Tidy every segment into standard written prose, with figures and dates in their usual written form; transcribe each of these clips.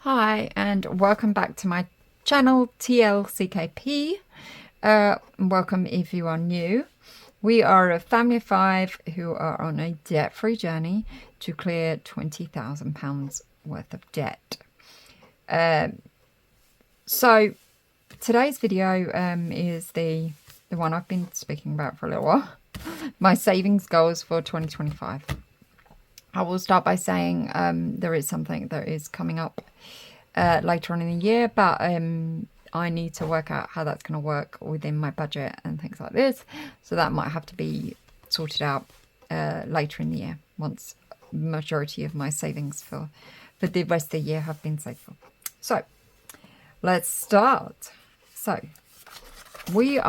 Hi and welcome back to my channel TLCKP. Welcome if you are new. We are a family of 5 who are on a debt-free journey to clear £20,000 worth of debt. So today's video is the one I've been speaking about for a little while. My savings goals for 2025. I will start by saying there is something that is coming up later on in the year, but I need to work out how that's going to work within my budget and things like this. So that might have to be sorted out later in the year once the majority of my savings for the rest of the year have been saved for. So let's start. So these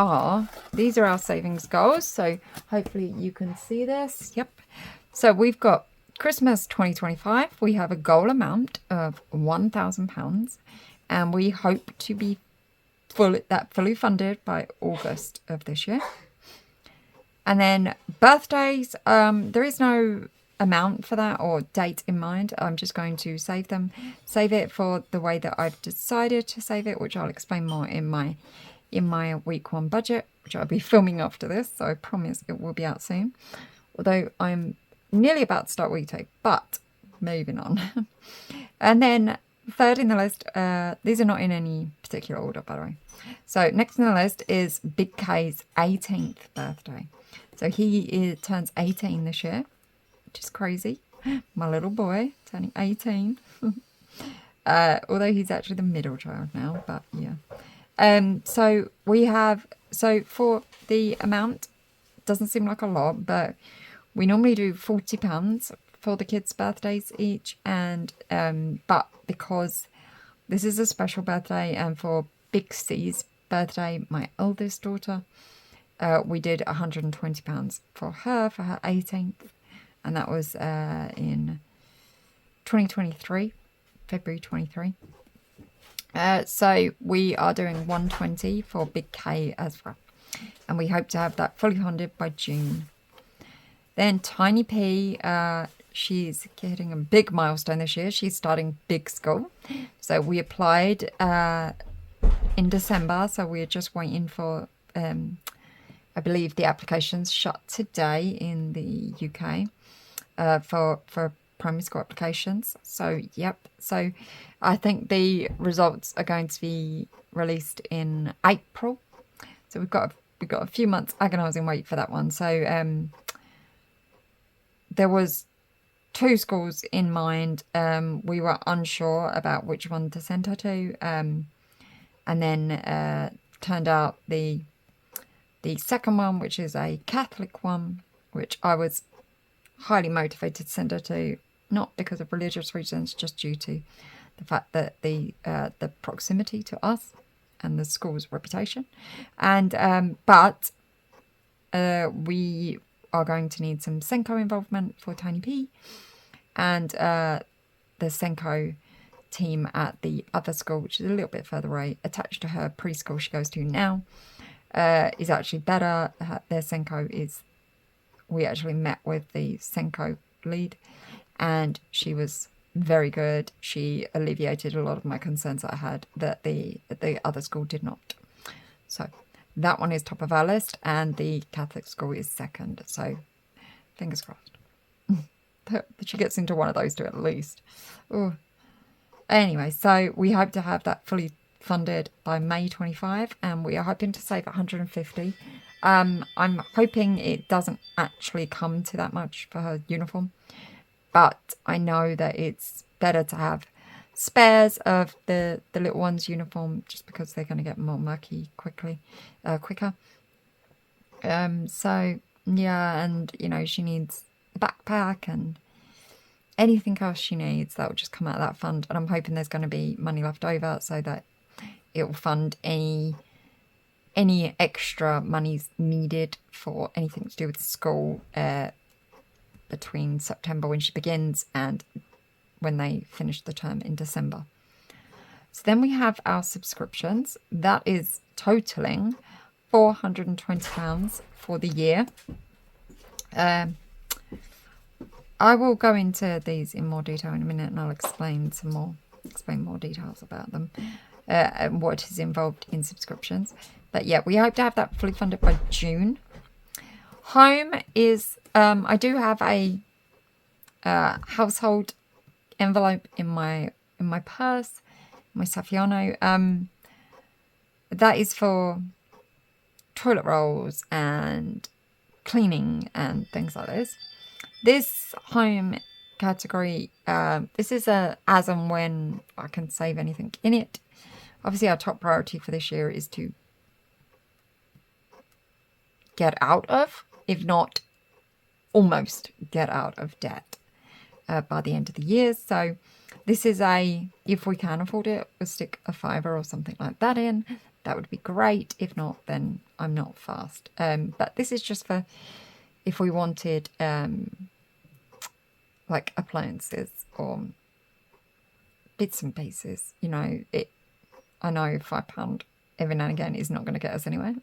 are our savings goals. So hopefully you can see this. Yep. So we've got Christmas 2025, we have a goal amount of £1,000 and we hope to be fully funded by August of this year. And then birthdays, there is no amount for that or date in mind. I'm just going to save it for the way that I've decided to save it, which I'll explain more in my week 1 budget, which I'll be filming after this, so I promise it will be out soon. Although I'm nearly about to start week 2, but moving on. And then third in the list, these are not in any particular order, by the way. So next on the list is Big K's 18th birthday. So he turns 18 this year, which is crazy. My little boy turning 18. Although he's actually the middle child now, but yeah. So for the amount, doesn't seem like a lot, but we normally do £40 for the kids' birthdays each, and but because this is a special birthday, and for Big C's birthday, my eldest daughter, we did £120 for her 18th, and that was in 2023, February 23. So we are doing 120 for Big K as well, and we hope to have that fully funded by June. Then Tiny P, she's hitting a big milestone this year. She's starting big school. So we applied in December. So we're just waiting for, I believe the application's shut today in the UK for primary school applications. So, yep. So I think the results are going to be released in April. So we've got a few months agonising wait for that one. So, there was 2 schools in mind. We were unsure about which one to send her to, and then turned out the second one, which is a Catholic one, which I was highly motivated to send her to, not because of religious reasons, just due to the fact that the proximity to us and the school's reputation, and but we are going to need some Senko involvement for Tiny P, and the Senko team at the other school, which is a little bit further away, attached to her preschool she goes to now, is actually better. Their Senko we actually met with the Senko lead, and she was very good. She alleviated a lot of my concerns that I had that the other school did not. So that one is top of our list, and the Catholic school is second. So, fingers crossed that she gets into one of those 2 at least. Ooh. Anyway, so we hope to have that fully funded by May 25, and we are hoping to save 150. I'm hoping it doesn't actually come to that much for her uniform, but I know that it's better to have spares of the little one's uniform, just because they're going to get more murky quicker. So yeah, and she needs a backpack and anything else she needs that will just come out of that fund, and I'm hoping there's going to be money left over so that it will fund any extra monies needed for anything to do with school between September, when she begins, and when they finish the term in December. So then we have our subscriptions. That is totaling £420 for the year. I will go into these in more detail in a minute, and I'll explain some more explain more details about them and what is involved in subscriptions. But yeah, we hope to have that fully funded by June. Home is, I do have a household envelope in my purse, my Saffiano. That is for toilet rolls and cleaning and things like this. This home category, this is a as and when I can save anything in it. Obviously, our top priority for this year is to get out of, if not almost get out of debt by the end of the year. So this is a, if we can afford it, we'll stick a $5 or something like that in. That would be great. If not, then I'm not fast. But this is just for if we wanted like appliances or bits and pieces. You know, I know £5 every now and again is not going to get us anywhere.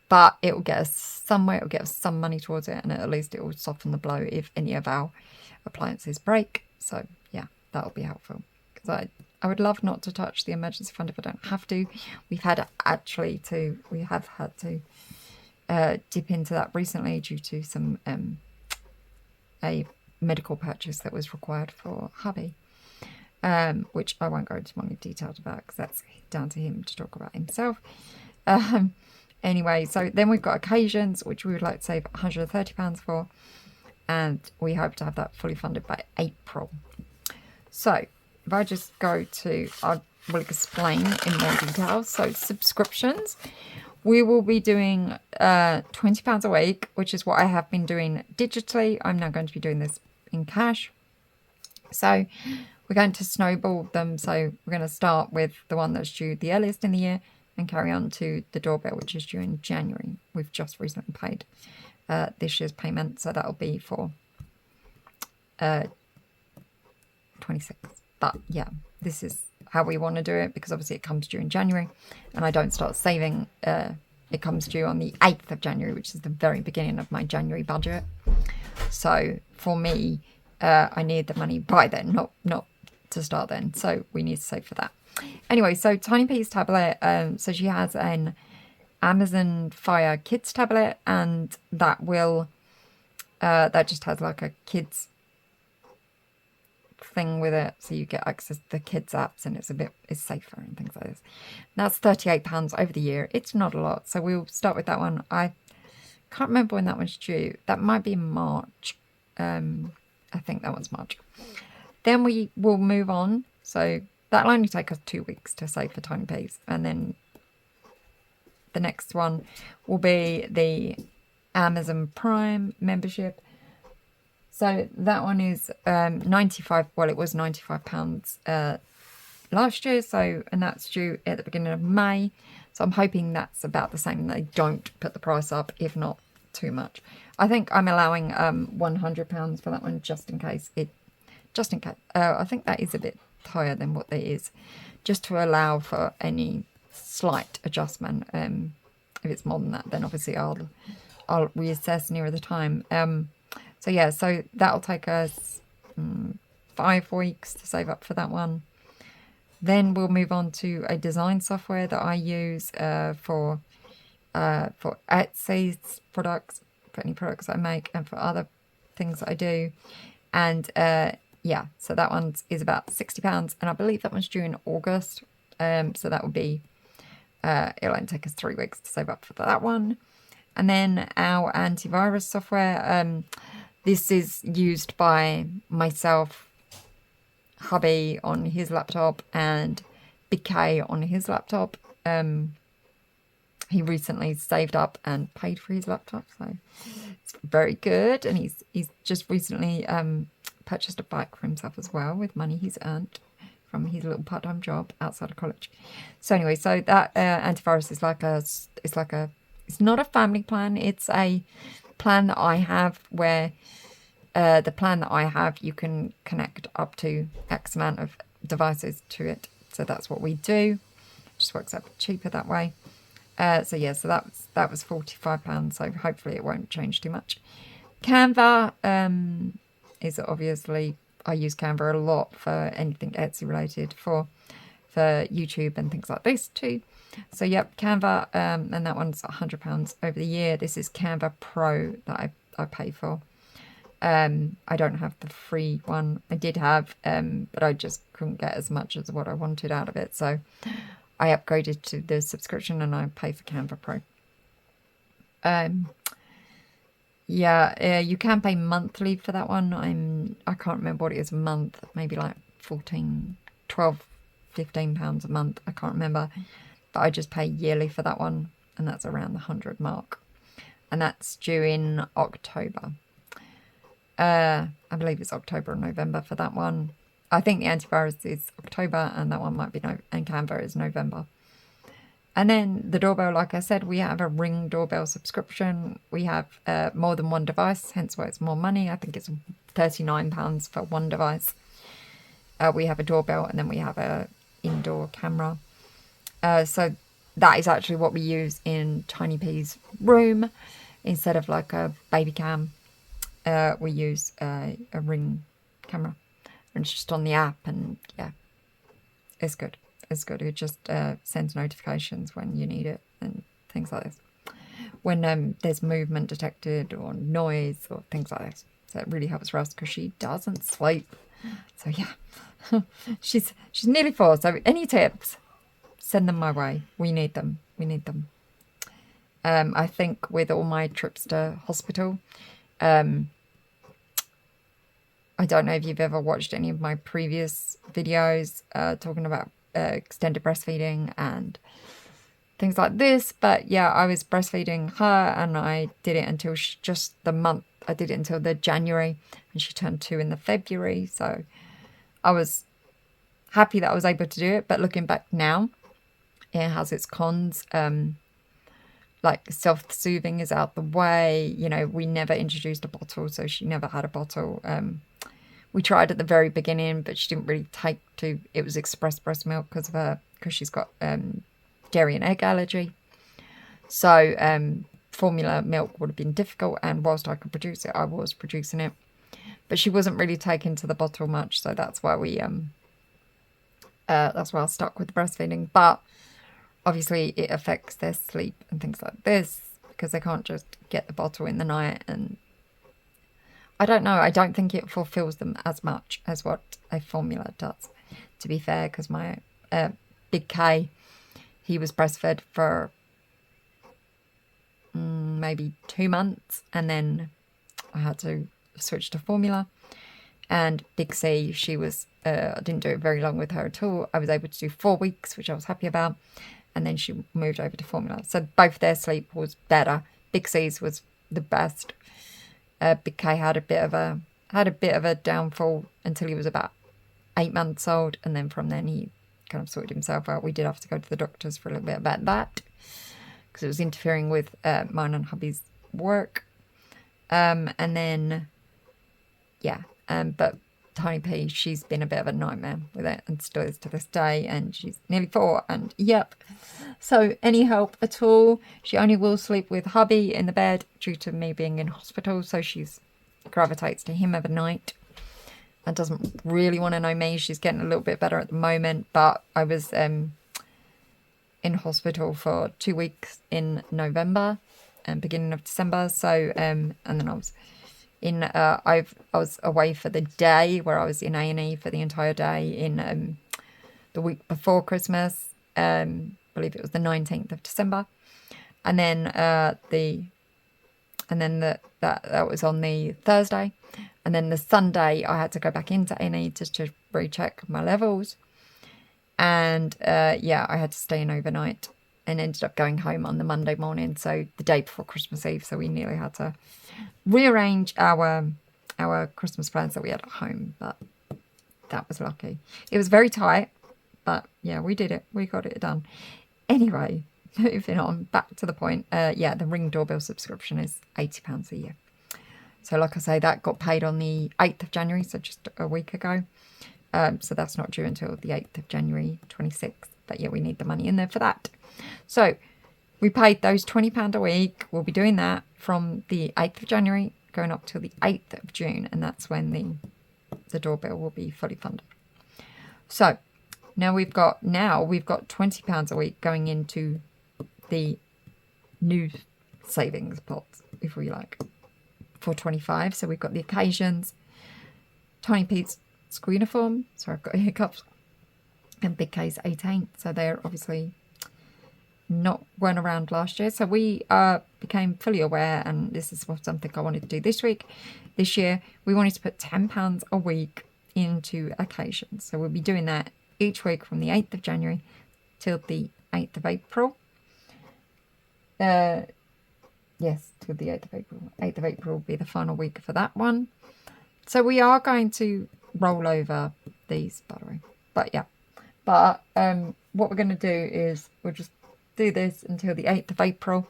But it will get us somewhere. It will get us some money towards it. And at least it will soften the blow if any of our appliances break. So, yeah, that'll be helpful. Because I would love not to touch the emergency fund if I don't have to. We have had to dip into that recently due to some a medical purchase that was required for hubby, which I won't go into more details about because that's down to him to talk about himself. Anyway, so then we've got occasions, which we would like to save £130 for, and we hope to have that fully funded by April. So if I just go to, I will explain in more detail. So subscriptions, we will be doing £20 a week, which is what I have been doing digitally. I'm now going to be doing this in cash. So we're going to snowball them. So we're going to start with the one that's due the earliest in the year and carry on to the doorbell, which is due in January. We've just recently paid this year's payment, so that'll be for 26. But yeah, this is how we want to do it because obviously it comes due in January and I don't start saving. It comes due on the 8th of January, which is the very beginning of my January budget. So for me, I need the money by then, not to start then. So we need to save for that. Anyway, so Tiny P's tablet, so she has an Amazon Fire Kids tablet, and that will, that just has like a kids thing with it, so you get access to the kids apps, and it's safer and things like this. And that's £38 over the year. It's not a lot, so we'll start with that one. I can't remember when that one's due. That might be March. I think that one's March. Then we will move on. So that'll only take us 2 weeks to save for Tiny P's, and then the next one will be the Amazon Prime membership. So that one is 95. Well, it was £95 last year. So, and that's due at the beginning of May. So I'm hoping that's about the same. They don't put the price up, if not too much. I think I'm allowing £100 for that one just in case. I think that is a bit higher than what there is, just to allow for any slight adjustment. If it's more than that, then obviously I'll reassess nearer the time. So yeah, so that'll take us 5 weeks to save up for that one. Then we'll move on to a design software that I use for Etsy's products, for any products I make, and for other things that I do. And yeah, so that one is about £60, and I believe that one's due in August. So that would be, it'll only take us 3 weeks to save up for that one. And then our antivirus software, this is used by myself, hubby on his laptop, and Big K on his laptop. He recently saved up and paid for his laptop, so it's very good. And he's just recently purchased a bike for himself as well with money he's earned from his little part-time job outside of college. So anyway, so that antivirus is it's not a family plan. It's a plan that I have where the plan that I have, you can connect up to X amount of devices to it. So that's what we do. It just works out cheaper that way. So yeah, so that was £45. So hopefully it won't change too much. Canva is obviously I use Canva a lot for anything Etsy related, for YouTube and things like this too. So yep, Canva, and that one's £100 over the year. This is Canva Pro that I pay for. I don't have the free one. I did have, but I just couldn't get as much as what I wanted out of it. So I upgraded to the subscription and I pay for Canva Pro. Yeah, you can pay monthly for that one. I can't remember what it is a month, maybe like 14, 12, 15 pounds a month. I can't remember, but I just pay yearly for that one, and that's around the 100 mark, and that's due in October. I believe it's October or November for that one. I think the antivirus is October, and that one might be and Canva is November. And then the doorbell, like I said, we have a Ring doorbell subscription. We have more than one device, hence why it's more money. I think it's £39 for one device. We have a doorbell, and then we have a indoor camera. So that is actually what we use in Tiny P's room. Instead of like a baby cam, we use a Ring camera. And it's just on the app, and yeah, it's good. It's good. It just sends notifications when you need it and things like this. When there's movement detected or noise or things like this. So it really helps Russ because she doesn't sleep. So yeah, she's nearly 4. So any tips, send them my way. We need them. We need them. I think with all my trips to hospital, I don't know if you've ever watched any of my previous videos talking about extended breastfeeding and things like this, but yeah, I was breastfeeding her, and I did it until I did it until the January, and she turned 2 in the February, so I was happy that I was able to do it. But looking back now, it has its cons. Like self-soothing is out the way. You know, we never introduced a bottle, so she never had a bottle. We tried at the very beginning, but she didn't really take to. It was express breast milk because she's got dairy and egg allergy. So formula milk would have been difficult, and whilst I could produce it, I was producing it. But she wasn't really taking to the bottle much, so that's why that's why I stuck with the breastfeeding. But obviously, it affects their sleep and things like this because they can't just get the bottle in the night. And I don't know. I don't think it fulfills them as much as what a formula does, to be fair, because my big K, he was breastfed for maybe 2 months, and then I had to switch to formula. And Big C, she was, I didn't do it very long with her at all. I was able to do 4 weeks, which I was happy about. And then she moved over to formula. So both their sleep was better. Big C's was the best. Big K had a bit of a downfall until he was about 8 months old, and then from then he kind of sorted himself out. We did have to go to the doctors for a little bit about that because it was interfering with mine and hubby's work. And then yeah, but Tiny P, she's been a bit of a nightmare with it and still is to this day, and she's nearly 4, and yep. So any help at all, she only will sleep with hubby in the bed due to me being in hospital, so she's gravitates to him every night and doesn't really want to know me. She's getting a little bit better at the moment, but I was in hospital for 2 weeks in November and beginning of December, so and then I was I was away for the day where I was in A&E for the entire day in the week before Christmas. I believe it was the 19th of December, and then that was on the Thursday, and then the Sunday I had to go back into A&E just to recheck my levels, and yeah, I had to stay in overnight and ended up going home on the Monday morning, so the day before Christmas Eve. So we nearly had to rearrange our Christmas plans that we had at home, but that was lucky. It was very tight, but yeah, we did it. We got it done. Anyway, moving on, back to the point. Yeah, the Ring doorbell subscription is £80 a year. So like I say, that got paid on the 8th of January, so just a week ago. So that's not due until the 8th of January 26th. But yeah, we need the money in there for that. So we paid those £20 a week. We'll be doing that from the 8th of January going up till the 8th of June. And that's when the the doorbell will be fully funded. So now we've got £20 a week going into the new savings pots, if we like, for 25. So we've got the occasions, Tiny Pete's school uniform. Sorry, I've got hiccups. And Big K's 18. So they're obviously weren't around last year. So we became fully aware, and this is something I wanted to do this year. We wanted to put £10 a week into occasions. So we'll be doing that each week from the 8th of January till the 8th of April. Yes, till the 8th of April. 8th of April will be the final week for that one. So we are going to roll over these, by the way. But yeah. But what we're going to do is we'll just do this until the 8th of April.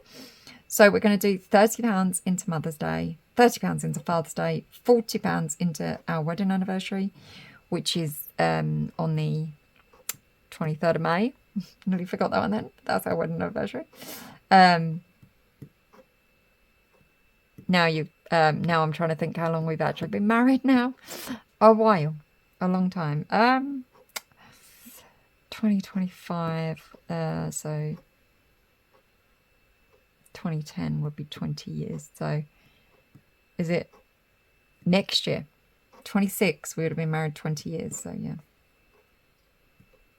So we're going to do £30 into Mother's Day, £30 into Father's Day, £40 into our wedding anniversary, which is on the 23rd of May. Nearly forgot that one then. That's our wedding anniversary. Now I'm trying to think how long we've actually been married now. A while. A long time. 2025. So 2010 would be 20 years. So is it next year? 26. We would have been married 20 years. So yeah.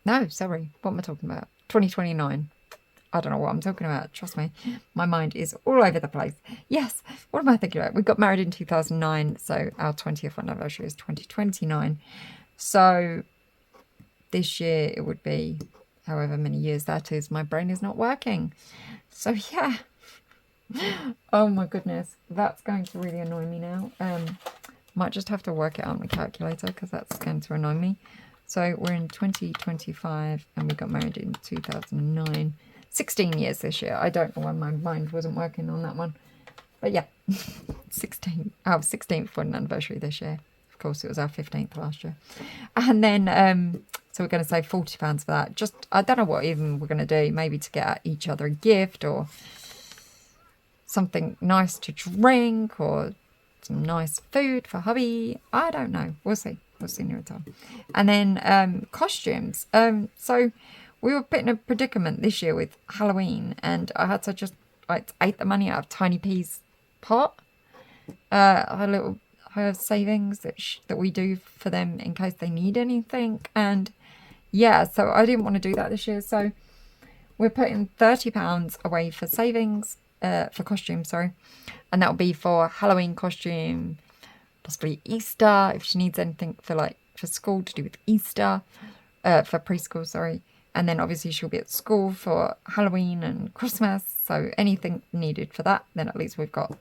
No, sorry. What am I talking about? 2029. I don't know what I'm talking about. Trust me. My mind is all over the place. Yes. What am I thinking about? We got married in 2009. So our 20th anniversary is 2029. So this year it would be however many years that is. My brain is not working. So yeah. Oh my goodness. That's going to really annoy me now. Might just have to work it out on the calculator because that's going to annoy me. So we're in 2025 and we got married in 2009. 16 years this year. I don't know why my mind wasn't working on that one. But yeah, 16. Our 16th wedding anniversary this year. Of course, it was our 15th last year. And then, so we're going to save £40 for that. Just, I don't know what even we're going to do. Maybe to get each other a gift or something nice to drink or some nice food for hubby. I don't know. We'll see. We'll see near the time. And then costumes. So we were put in a predicament this year with Halloween, and I had to just ate the money out of Tiny P's pot. Her savings that we do for them in case they need anything. And yeah, so I didn't want to do that this year. So we're putting £30 away for savings, for costumes, sorry. And that'll be for Halloween costume, possibly Easter, if she needs anything for school to do with Easter, for preschool, sorry. And then obviously she'll be at school for Halloween and Christmas. So anything needed for that, then at least we've got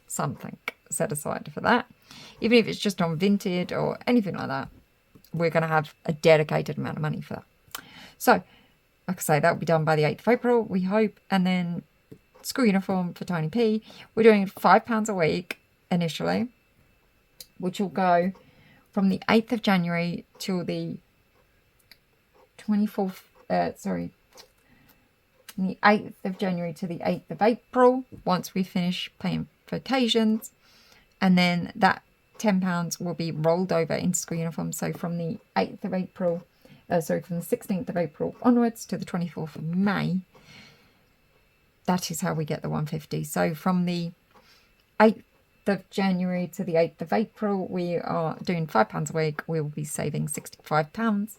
something set aside for that. Even if it's just on Vinted or anything like that, we're going to have a dedicated amount of money for that. So, like I say, that will be done by the 8th of April, we hope. And then school uniform for Tiny P. We're doing £5 a week initially, which will go from the 8th of January till the 24th, from the 8th of January to the 8th of April, once we finish paying for occasions. And then that £10 will be rolled over into school uniform. So from the 8th of April, from the 16th of April onwards to the 24th of May, that is how we get the 150. So from the 8th of January to the 8th of April, we are doing £5 a week. We will be saving £65.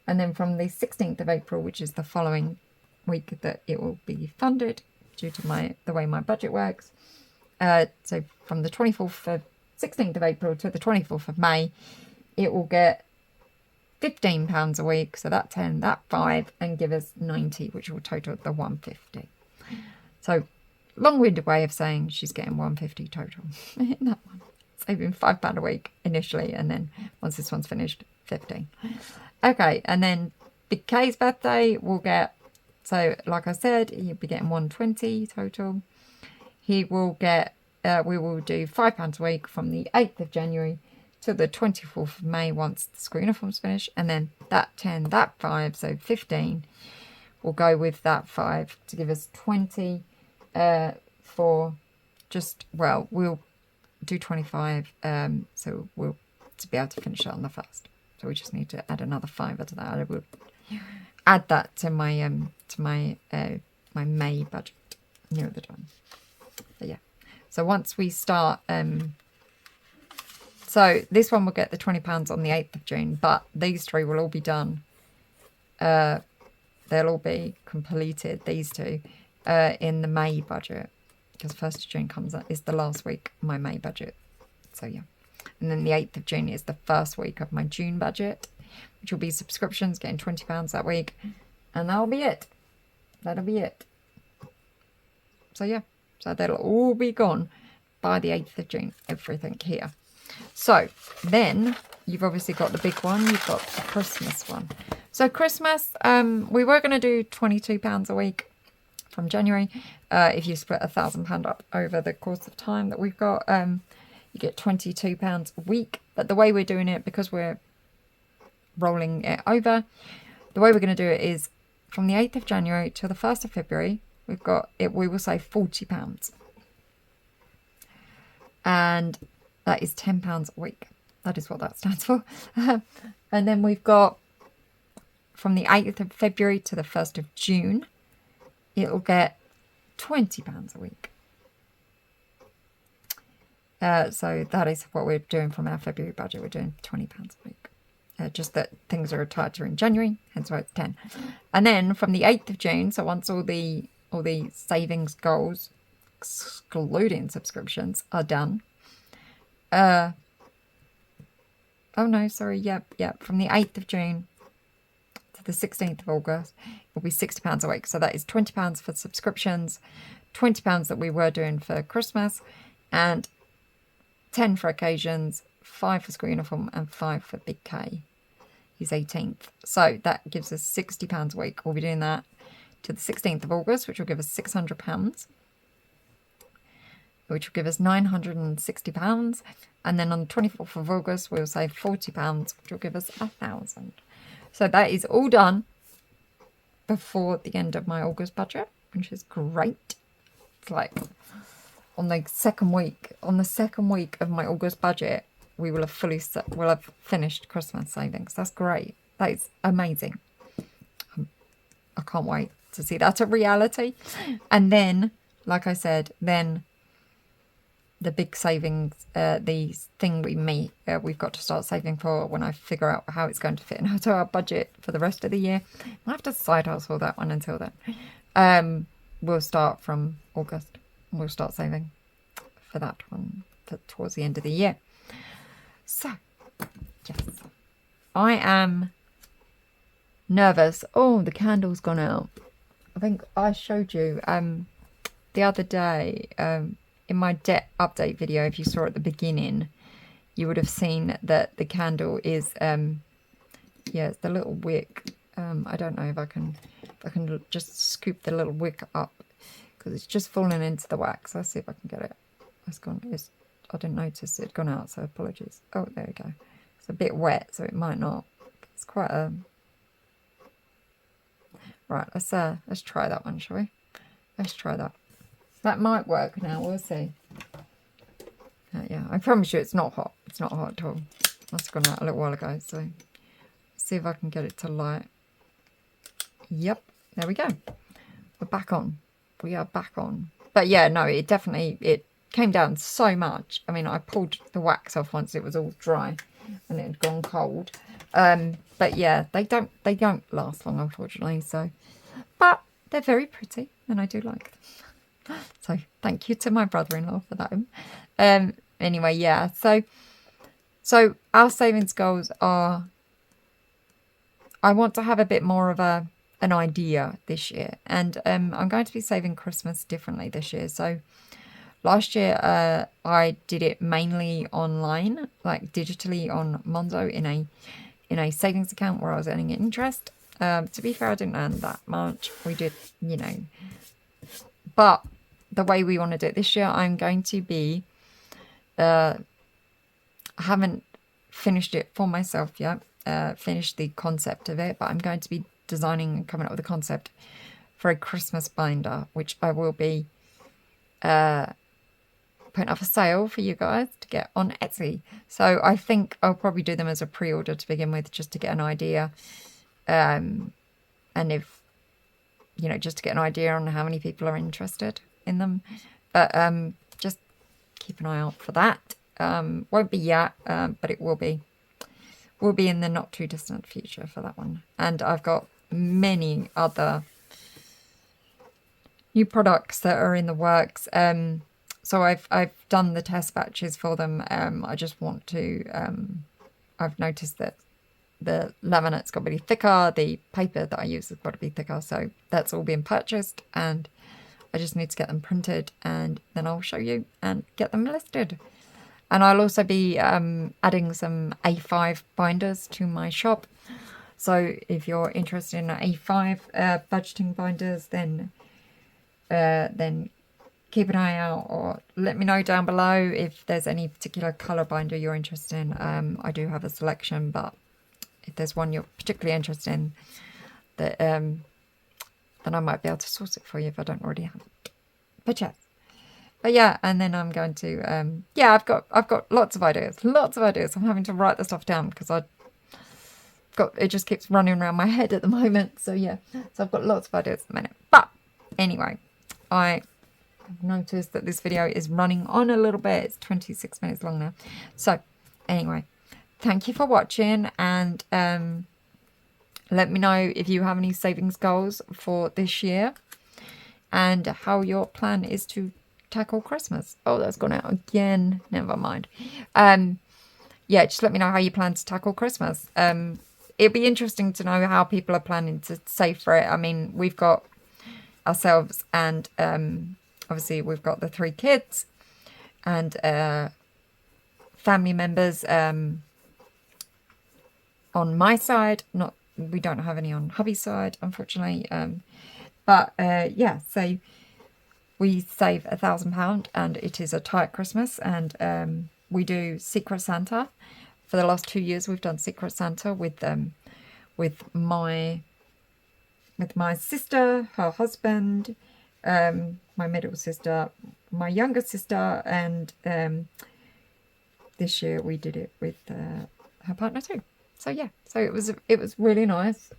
And then from the 16th of April, which is the following week that it will be funded due to the way my budget works. So from the 16th of April to the 24th of May, it will get £15 a week. So that 10, that 5, and give us 90, which will total the 150. So long-winded way of saying she's getting 150 total in that one. Saving £5 a week initially, and then once this one's finished, 15. Okay, and then Big K's birthday will get, so like I said, he'll be getting 120 total. He will get, we will do £5 a week from the 8th of January to the 24th of May once the school uniform's finished. And then that 10, that 5, so 15 will go with that 5 to give us 20 for just, well, we'll do 25. So we'll to be able to finish it on the 1st. So we just need to add another £5 to that. I will add that to my my May budget near the time. But yeah. So once we start, so this one will get the £20 on the 8th of June, but these 3 will all be done. They'll all be completed, these 2, in the May budget, because 1st of June is the last week of my May budget. So yeah. And then the 8th of June is the first week of my June budget, which will be subscriptions, getting £20 that week. And that'll be it. That'll be it. So yeah. So that'll all be gone by the 8th of June. Everything here. So then you've obviously got the big one. You've got the Christmas one. So Christmas, we were going to do £22 a week from January. If you split £1,000 up over the course of time that we've got, you get £22 a week. But the way we're doing it, because we're rolling it over, the way we're going to do it is from the 8th of January to the 1st of February, we've got it. We will save £40. And that is £10 a week. That is what that stands for. And then we've got from the 8th of February to the 1st of June, it'll get £20 a week. So that is what we're doing from our February budget. We're doing £20 a week. Just that things are tighter in January, hence why it's 10. And then from the 8th of June, so once all the savings goals, excluding subscriptions, are done. Oh no, sorry, yep. From the 8th of June to the 16th of August, it will be £60 a week. So that is £20 for subscriptions, £20 that we were doing for Christmas, and 10 for occasions, 5 for school uniform, and 5 for Big K. He's 18th. So that gives us £60 a week. We'll be doing that to the 16th of August, which will give us £600, which will give us £960. And then on the 24th of August, we'll save £40, which will give us £1,000. So that is all done before the end of my August budget, which is great. It's like on the second week of my August budget, we will have finished Christmas savings. That's great. That is amazing. I can't wait to see that a reality. And then, like I said, then the big savings, the thing we've got to start saving for when I figure out how it's going to fit into our budget for the rest of the year. I have to side hustle that one until then. We'll start from August. We'll start saving for that one towards the end of the year. So, yes, I am nervous. Oh, the candle's gone out. I think I showed you the other day in my debt update video. If you saw at the beginning, you would have seen that the candle is it's the little wick. I don't know if I can just scoop the little wick up, because it's just fallen into the wax. Let's see if I can get it. It's gone. I didn't notice it had gone out, so apologies. Oh, there we go. It's a bit wet, so it might not. It's quite a... Right, let's try that one, shall we? Let's try that. That might work now. We'll see. Yeah, I promise you it's not hot. It's not hot at all. That's gone out a little while ago, so let's see if I can get it to light. Yep, there we go. We're back on. We are back on. But yeah, no, it came down so much. I mean, I pulled the wax off once it was all dry and it had gone cold. But yeah, they don't last long, unfortunately. So, but they're very pretty and I do like them. So thank you to my brother-in-law for that. Anyway, yeah. So our savings goals are, I want to have a bit more of an idea this year, and I'm going to be saving Christmas differently this year. So last year I did it mainly online, like digitally on Monzo in a savings account where I was earning interest. To be fair, I didn't earn that much. We did, but the way we want to do it this year, I'm going to be, I haven't finished it for myself yet, finished the concept of it, but I'm going to be designing and coming up with a concept for a Christmas binder, which I will be putting up a sale for you guys to get on Etsy. So I think I'll probably do them as a pre-order to begin with, just to get an idea. And if, you know, just to get an idea on how many people are interested in them. But just keep an eye out for that. Won't be yet, but it will be. Will be in the not too distant future for that one. And I've got many other new products that are in the works. So I've done the test batches for them. I just want to. I've noticed that the laminate's got to be thicker. The paper that I use has got to be thicker. So that's all being purchased, and I just need to get them printed, and then I'll show you and get them listed. And I'll also be adding some A5 binders to my shop. So if you're interested in A5 budgeting binders, then keep an eye out, or let me know down below if there's any particular colour binder you're interested in. I do have a selection, but if there's one you're particularly interested in, that then I might be able to source it for you if I don't already have it. But yeah. But yeah, and then I'm going to, yeah, I've got lots of ideas. I'm having to write the stuff down because it just keeps running around my head at the moment. So yeah, so I've got lots of ideas at the minute. But anyway, I have noticed that this video is running on a little bit. It's 26 minutes long now. So anyway, thank you for watching, and let me know if you have any savings goals for this year and how your plan is to tackle Christmas. Oh, that's gone out again. Never mind. Yeah, just let me know how you plan to tackle Christmas. It'll be interesting to know how people are planning to save for it. I mean, we've got ourselves, and obviously we've got the 3 kids and family members on my side. We don't have any on hubby's side, unfortunately. But yeah, so we save £1,000, and it is a tight Christmas, and we do Secret Santa. For the last 2 years, we've done Secret Santa with my sister, her husband, my middle sister, my younger sister, and this year we did it with her partner too. So yeah, so it was really nice.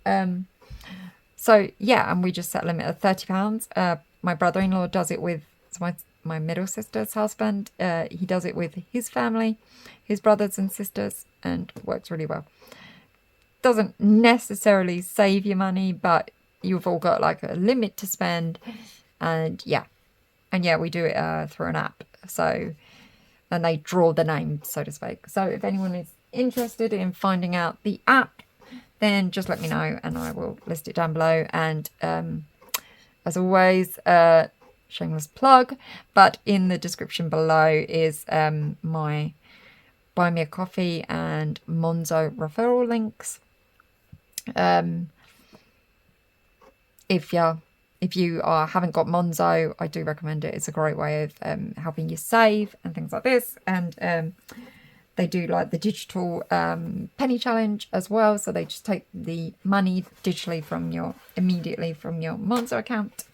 So yeah, and we just set a limit of £30. My brother-in-law does it with my middle sister's husband. He does it with his family, his brothers and sisters, and it works really well. Doesn't necessarily save you money, but you've all got like a limit to spend, and yeah, we do it through an app. So, and they draw the name, so to speak. So if anyone is interested in finding out the app, then just let me know and I will list it down below. And as always, shameless plug, but in the description below is my Buy Me a Coffee and Monzo referral links. If you haven't got Monzo, I do recommend it. It's a great way of helping you save and things like this. And they do like the digital penny challenge as well. So they just take the money digitally immediately from your Monzo account.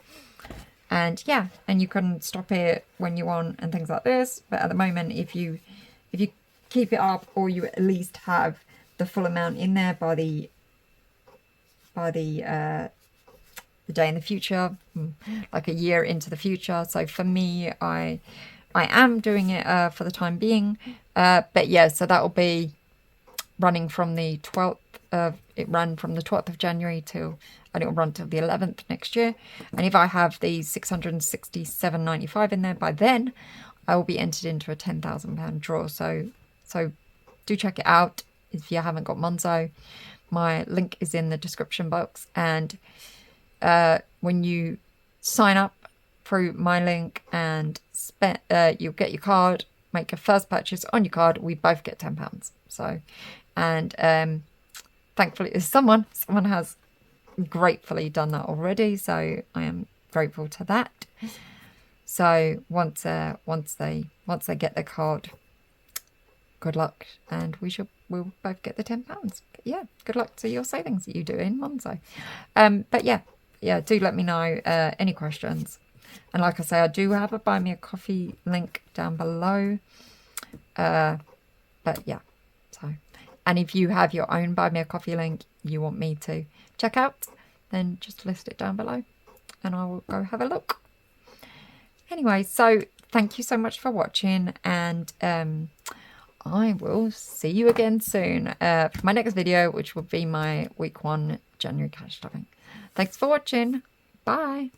And yeah, and you can stop it when you want and things like this. But at the moment, if you keep it up, or you at least have the full amount in there by the day in the future, like a year into the future. So for me, I am doing it for the time being. But yeah, so that will be running from the 12th of, it ran from the 12th of January till, and it will run till the 11th next year. And if I have the £667.95 in there by then, I will be entered into a £10,000 draw. So do check it out if you haven't got Monzo. My link is in the description box, and when you sign up through my link and you'll get your card, make your first purchase on your card, we both get £10. So, and thankfully someone has gratefully done that already, so I am grateful to that. So once they get the card, good luck, and we'll both get the £10. Yeah, good luck to your savings that you do in Monzo. But yeah, do let me know any questions. And like I say, I do have a Buy Me a Coffee link down below. But yeah, so, and if you have your own Buy Me a Coffee link you want me to check out, then just list it down below and I will go have a look. Anyway, so thank you so much for watching, and I will see you again soon for my next video, which will be my week 1 January cash stuffing. Thanks for watching. Bye.